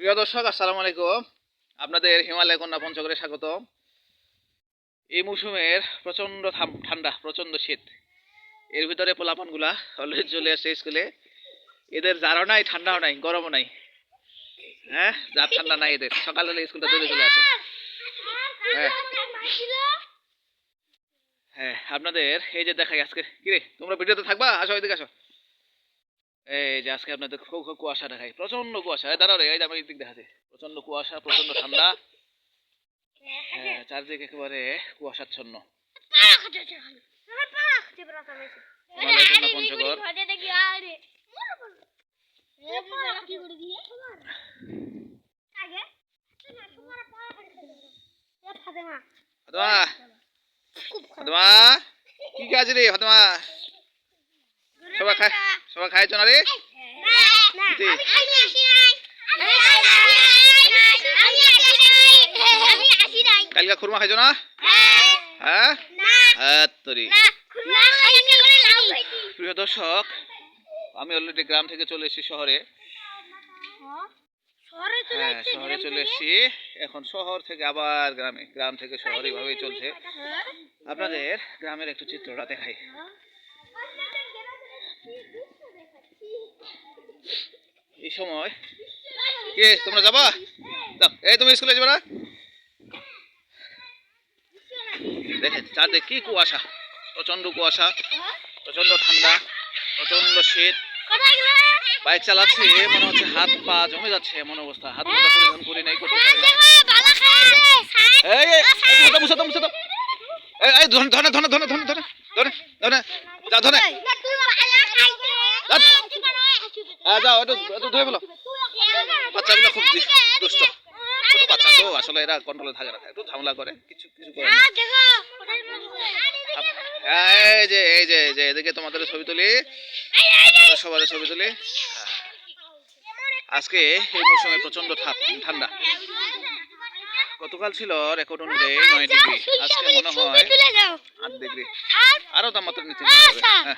প্রিয় দর্শক, আসসালামু আলাইকুম। আপনাদের হিমালয় কন্যা পঞ্চগড়ে স্বাগত। এই মৌসুমের প্রচন্ড ঠান্ডা, প্রচন্ড শীত। এর ভিতরে পোলাপানগুলা অলরেডি চলে আসছে স্কুলে। এদের জারও নাই, ঠান্ডাও নাই, গরমও নাই। হ্যাঁ, যার ঠান্ডা নাই এদের, সকাল হলে স্কুলটা দৌড়ে চলে আসে। হ্যাঁ হ্যাঁ, আপনাদের এই যে দেখাই আজকে। কিরে, তোমরা ভিডিওতে থাকবা? আসো, এদিকে আসো। এই যে আজকে আপনাদের খুব কুয়াশা দেখাই, প্রচন্ড কুয়াশা। দাঁড়াও রে, এই যে আমার দিক দেখাচ্ছে, প্রচন্ড কুয়াশা, প্রচন্ড ঠান্ডা। হ্যাঁ, চারদিকে একেবারে কুয়াশাচ্ছন্ন। হিমালয় কন্যা পঞ্চগড়। ফাতেমা, কি কাজ রে ফাতেমা? সবাই খাইছো না রে? কালকে খুরমা খাইছো না? হ্যাঁ, প্রিয় দর্শক, আমি অলরেডি গ্রাম থেকে চলে এসেছি শহরে। হ্যাঁ, শহরে চলে এসেছি। এখন শহর থেকে আবার গ্রামে, গ্রাম থেকে শহরে, এইভাবেই চলছে। আপনাদের গ্রামের একটু চিত্রটা দেখাই। এই সময় কে তোমরা যাবা? এই তুমি স্কুলে যাবে না? দেখেন চারদিকে কি কুয়াশা, প্রচন্ড কুয়াশা, প্রচন্ড ঠান্ডা, প্রচন্ড শীত। বাইক চালাচ্ছে, মনে হচ্ছে হাত পা জমে যাচ্ছে এমন অবস্থা। হাত মোজা পরিধান করে নাই, করতে পারি না। বাচ্চাগুলো খুব দুষ্ট, ছোট বাচ্চা তো, আসলে এরা কন্ট্রোলে থাকে না, একটু ঝামেলা করে, কিছু কিছু করে না। এই যে এদিকে তোমাদের ছবি তুলি, সবার ছবি তুলি। আজকে এই মৌসুমে প্রচন্ড ঠান্ডা। গতকাল ছিল রেকর্ড অনুযায়ী 9 ডিগ্রি, আজকে মনে হয় 8 ডিগ্রি, আরো তাপমাত্রা নিচে নেমে যাবে। হ্যাঁ।